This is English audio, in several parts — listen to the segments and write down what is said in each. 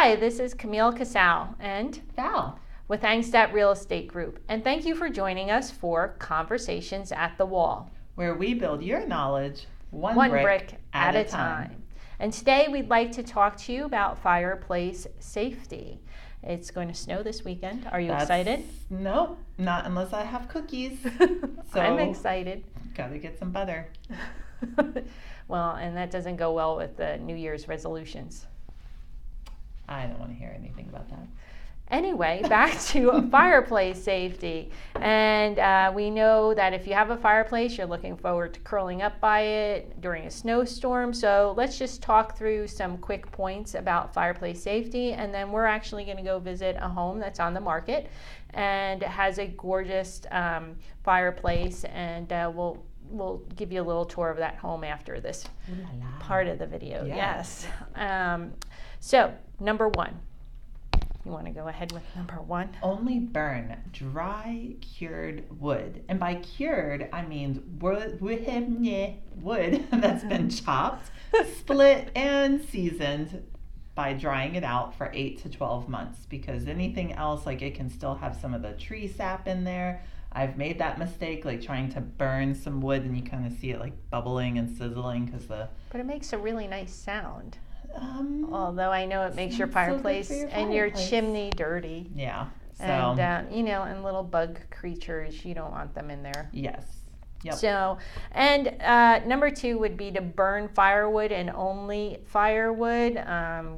Hi, this is Camille Casal and Val, with Angstadt Real Estate Group. And thank you for joining us for Conversations at the Wall. where we build your knowledge One brick at a time. And today we'd like to talk to you about fireplace safety. It's going to snow this weekend. Are you excited? Nope, not unless I have cookies. So I'm excited. Gotta get some butter. Well, and that doesn't go well with the New Year's resolutions. I don't want to hear anything about that. Anyway, back to fireplace safety. And we know that if you have a fireplace, you're looking forward to curling up by it during a snowstorm. So let's just talk through some quick points about fireplace safety. And then we're actually going to go visit a home that's on the market and has a gorgeous fireplace. And we'll give you a little tour of that home after this part of the video. Yes. So, number one. You want to go ahead with number one? Only burn dry cured wood. And by cured, I mean wood that's been chopped, split, and seasoned by drying it out for 8 to 12 months. Because anything else, like it can still have some of the tree sap in there. I've made that mistake, like trying to burn some wood and you kind of see it like bubbling and sizzling because But it makes a really nice sound. Although I know it makes your fireplace and your chimney dirty. Yeah. So. And, and little bug creatures, you don't want them in there. Yes. Yep. So, and number two would be to burn firewood and only firewood.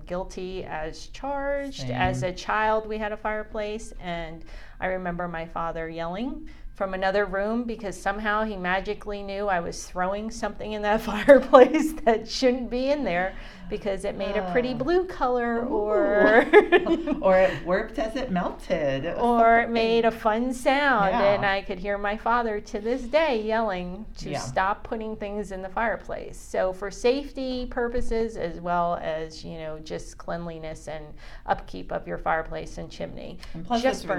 Guilty as charged. Same. As a child, we had a fireplace, and I remember my father yelling from another room because somehow he magically knew I was throwing something in that fireplace that shouldn't be in there because it made a pretty blue color or it warped as it melted. Or it made a fun sound. Yeah. And I could hear my father to this day yelling to stop putting things in the fireplace. So for safety purposes as well as, just cleanliness and upkeep of your fireplace and chimney. And plus just it's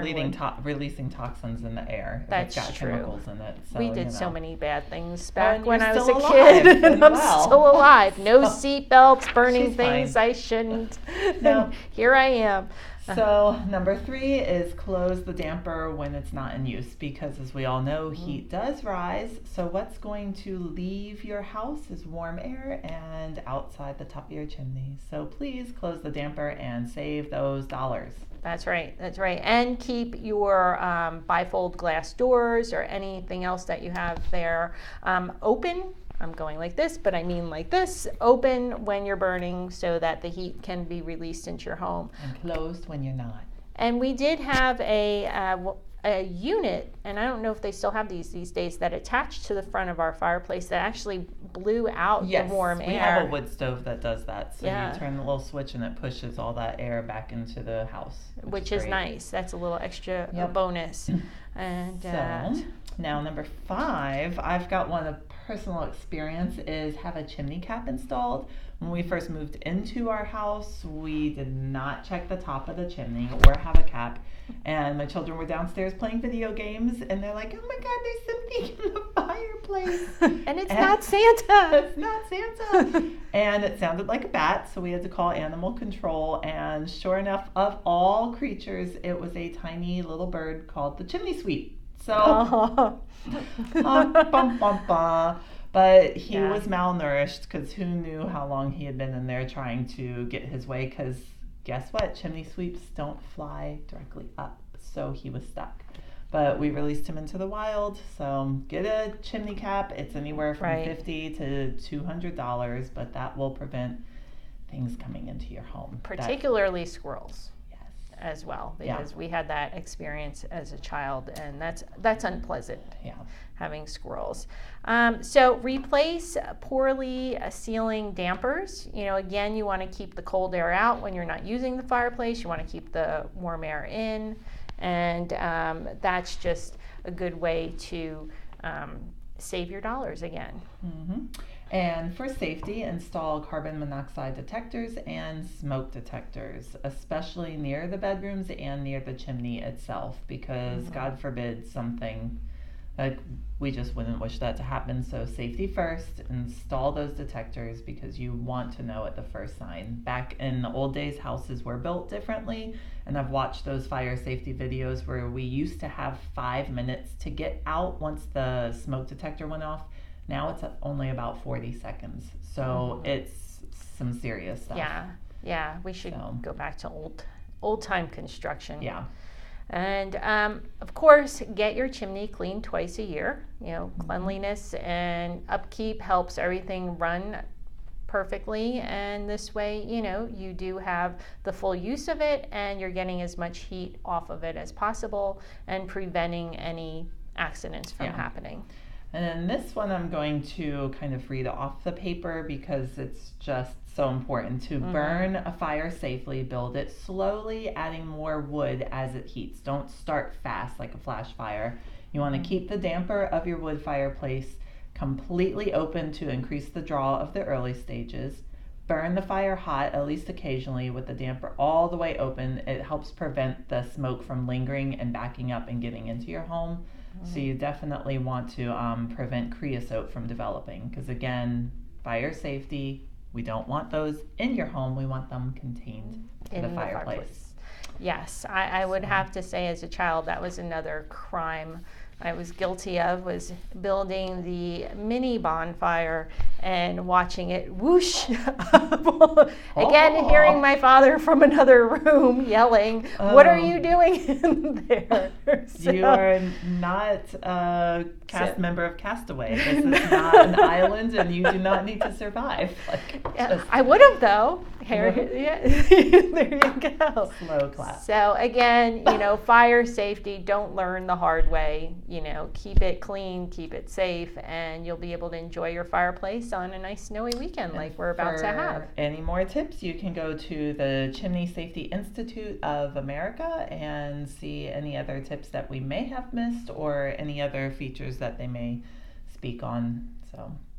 releasing toxins in the air. That's it's got true. Chemicals in it. So, we did so many bad things back when I was still a alive kid. And I'm well. still alive. No seatbelts, burning She's things fine. I shouldn't. No. Here I am. So number 3 is close the damper when it's not in use because as we all know, heat does rise. So what's going to leave your house is warm air and outside the top of your chimney. So please close the damper and save those dollars. That's right. And keep your bifold glass doors or anything else that you have there open. I'm going like this, but I mean like this, open when you're burning so that the heat can be released into your home. And closed when you're not. And we did have a unit, and I don't know if they still have these days, that attached to the front of our fireplace that actually blew out the warm air. We have a wood stove that does that. So Yeah. you turn the little switch and it pushes all that air back into the house. Which is great. nice. That's a little extra bonus. And So now number 5, I've got one of personal experience is have a chimney cap installed. When we first moved into our house, we did not check the top of the chimney or have a cap. And my children were downstairs playing video games and they're like, oh my God, there's something in the fireplace. and it's not Santa. It's not Santa. And it sounded like a bat, so we had to call animal control. And sure enough, of all creatures, it was a tiny little bird called the chimney sweep. So, but he was malnourished because who knew how long he had been in there trying to get his way, because guess what? Chimney sweeps don't fly directly up, so he was stuck. But we released him into the wild, so get a chimney cap. It's anywhere from $50 to $200, but that will prevent things coming into your home. Particularly squirrels. As well, because we had that experience as a child, and that's unpleasant. Having squirrels. So replace poorly sealing dampers. Again, you want to keep the cold air out when you're not using the fireplace. You want to keep the warm air in, and that's just a good way to save your dollars again. Mm-hmm. And for safety, install carbon monoxide detectors and smoke detectors, especially near the bedrooms and near the chimney itself, because God forbid something Like, we just wouldn't wish that to happen. So safety first, install those detectors because you want to know at the first sign. Back in the old days, houses were built differently, and I've watched those fire safety videos where we used to have 5 minutes to get out once the smoke detector went off. Now it's only about 40 seconds. So it's some serious stuff. Yeah, we should go back to old time construction. Yeah. And of course, get your chimney cleaned twice a year. Cleanliness and upkeep helps everything run perfectly. And this way, you do have the full use of it and you're getting as much heat off of it as possible and preventing any accidents from happening. And then this one I'm going to kind of read off the paper because it's just so important. To burn a fire safely, build it slowly, adding more wood as it heats. Don't start fast like a flash fire. You want to keep the damper of your wood fireplace completely open to increase the draw of the early stages. Burn the fire hot, at least occasionally, with the damper all the way open. It helps prevent the smoke from lingering and backing up and getting into your home. So you definitely want to prevent creosote from developing because, again, fire safety, we don't want those in your home. We want them contained in the fireplace. Yes, I would have to say as a child that was another crime I was guilty of, was building the mini bonfire and watching it whoosh up. Again, hearing my father from another room yelling, "What are you doing in there?" So, you are not a cast member of Castaway. This is not an island, and you do not need to survive. I would have, though. There you go. Slow clap. So again, fire safety, don't learn the hard way. Keep it clean, keep it safe, and you'll be able to enjoy your fireplace on a nice snowy weekend like we're about to have. Any more tips, you can go to the Chimney Safety Institute of America and see any other tips that we may have missed or any other features that they may speak on.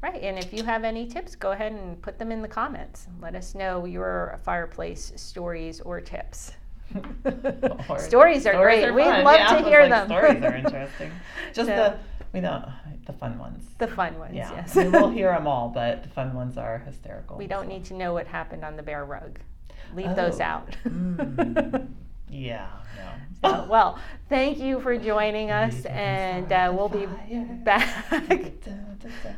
Right, and if you have any tips, go ahead and put them in the comments. Let us know your fireplace stories or tips. Stories are great. We'd love to hear them. Stories are interesting. Just the fun ones. The fun ones, yes. We'll hear them all, but the fun ones are hysterical. We don't need to know what happened on the bear rug. Leave those out. Yeah, no. So, well, thank you for joining us, and we'll be back.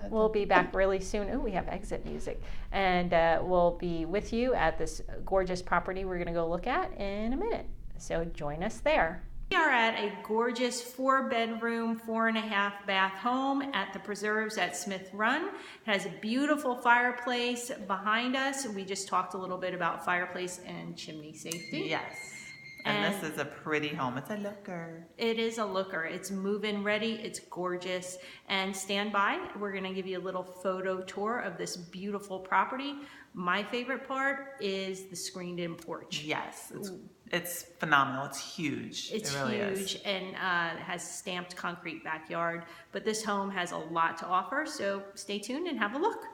We'll be back really soon. Oh, we have exit music. And we'll be with you at this gorgeous property we're going to go look at in a minute. So join us there. We are at a gorgeous 4-bedroom, 4.5-bath home at the Preserves at Smith Run. It has a beautiful fireplace behind us. We just talked a little bit about fireplace and chimney safety. Yes. And this is a pretty home. It's a looker. It is a looker. It's move-in ready. It's gorgeous. And stand by. We're going to give you a little photo tour of this beautiful property. My favorite part is the screened-in porch. Yes. It's phenomenal. It's huge. It's really huge, and it has stamped concrete backyard. But this home has a lot to offer, so stay tuned and have a look.